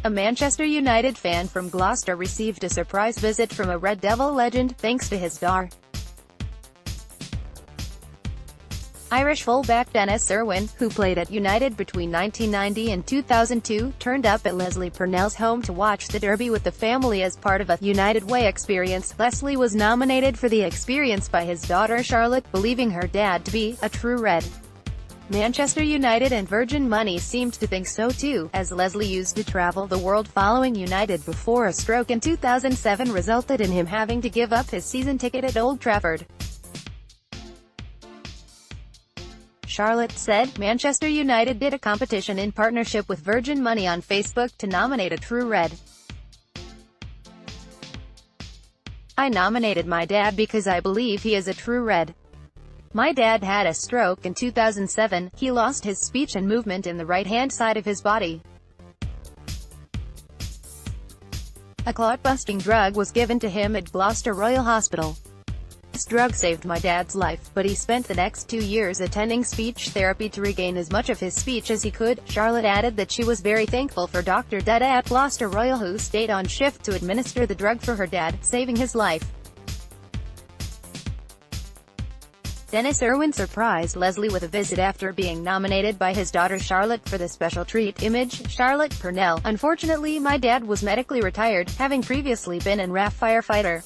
A Manchester United fan from Gloucester received a surprise visit from a Red Devil legend, thanks to his daugher. Irish fullback Denis Irwin, who played at United between 1990 and 2002, turned up at Leslie Purnell's home to watch the derby with the family as part of a United Way experience. Leslie was nominated for the experience by his daughter Charlotte, believing her dad to be a true Red. Manchester United and Virgin Money seemed to think so too, as Leslie used to travel the world following United before a stroke in 2007 resulted in him having to give up his season ticket at Old Trafford. Charlotte said, "Manchester United did a competition in partnership with Virgin Money on Facebook to nominate a true Red. I nominated my dad because I believe he is a true Red. My dad had a stroke in 2007, he lost his speech and movement in the right-hand side of his body. A clot-busting drug was given to him at Gloucester Royal Hospital. This drug saved my dad's life, but he spent the next 2 years attending speech therapy to regain as much of his speech as he could." Charlotte added that she was very thankful for Dr. Dada at Gloucester Royal, who stayed on shift to administer the drug for her dad, saving his life. Denis Irwin surprised Leslie with a visit after being nominated by his daughter Charlotte for the special treat. Image, Charlotte Purnell. "Unfortunately, my dad was medically retired, having previously been a RAF firefighter.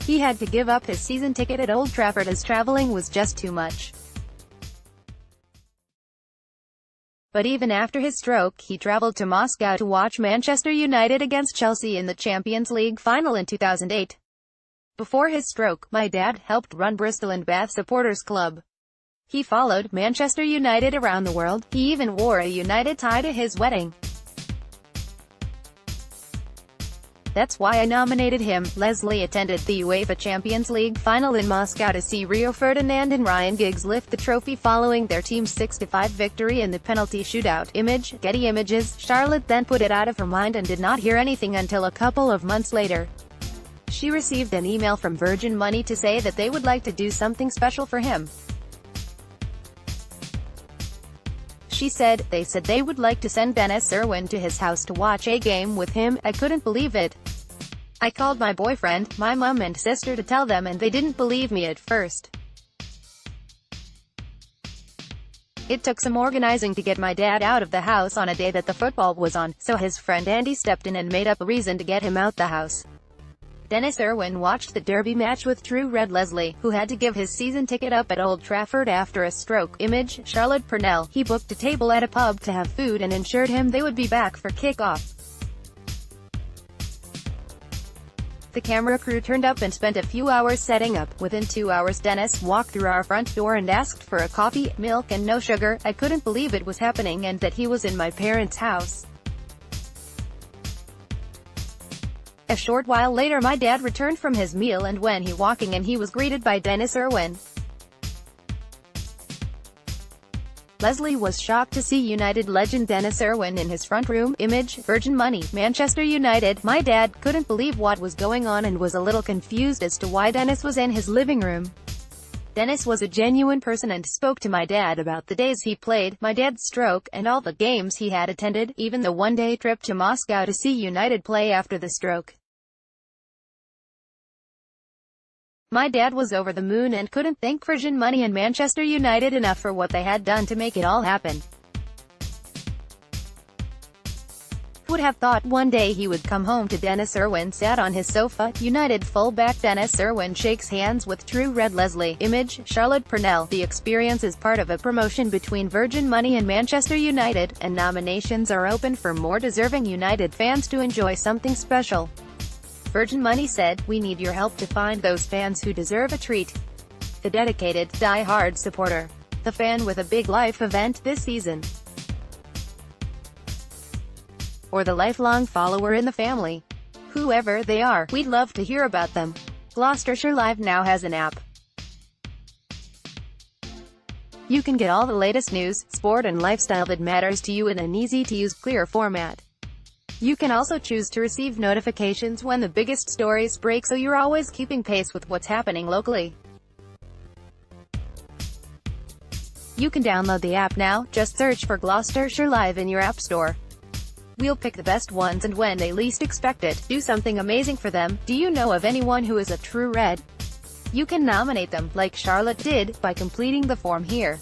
He had to give up his season ticket at Old Trafford as traveling was just too much. But even after his stroke, he traveled to Moscow to watch Manchester United against Chelsea in the Champions League final in 2008. Before his stroke, my dad helped run Bristol and Bath Supporters Club. He followed Manchester United around the world. He even wore a United tie to his wedding. That's why I nominated him." Leslie attended the UEFA Champions League final in Moscow to see Rio Ferdinand and Ryan Giggs lift the trophy following their team's 6-5 victory in the penalty shootout. Image, Getty Images. Charlotte then put it out of her mind and did not hear anything until a couple of months later. She received an email from Virgin Money to say that they would like to do something special for him. She said, "They said they would like to send Denis Irwin to his house to watch a game with him. I couldn't believe it. I called my boyfriend, my mum and sister to tell them and they didn't believe me at first. It took some organizing to get my dad out of the house on a day that the football was on, so his friend Andy stepped in and made up a reason to get him out the house." Denis Irwin watched the derby match with true Red Leslie, who had to give his season ticket up at Old Trafford after a stroke. Image, Charlotte Purnell. He booked a table at a pub to have food and ensured him they would be back for kick-off. The camera crew turned up and spent a few hours setting up. Within 2 hours Denis walked through our front door and asked for a coffee, milk and no sugar. I couldn't believe it was happening and that he was in my parents' house. A short while later my dad returned from his meal and when he walking and he was greeted by Denis Irwin. Leslie was shocked to see United legend Denis Irwin in his front room. Image, Virgin Money. Manchester United. My dad couldn't believe what was going on and was a little confused as to why Denis was in his living room. Denis was a genuine person and spoke to my dad about the days he played, my dad's stroke, and all the games he had attended, even the one-day trip to Moscow to see United play after the stroke. My dad was over the moon and couldn't thank Virgin Money and Manchester United enough for what they had done to make it all happen. Would have thought one day he would come home to." Denis Irwin sat on his sofa. United fullback Denis Irwin shakes hands with true Red Leslie. Image, Charlotte Purnell. The experience is part of a promotion between Virgin Money and Manchester United, and nominations are open for more deserving United fans to enjoy something special. Virgin Money said, "We need your help to find those fans who deserve a treat. The dedicated, die-hard supporter. The fan with a big life event this season. Or the lifelong follower in the family. Whoever they are, we'd love to hear about them." Gloucestershire Live now has an app. You can get all the latest news, sport and lifestyle that matters to you in an easy-to-use, clear format. You can also choose to receive notifications when the biggest stories break, so you're always keeping pace with what's happening locally. You can download the app now, just search for Gloucestershire Live in your app store. We'll pick the best ones and when they least expect it, do something amazing for them. Do you know of anyone who is a true red? You can nominate them, like Charlotte did, by completing the form here.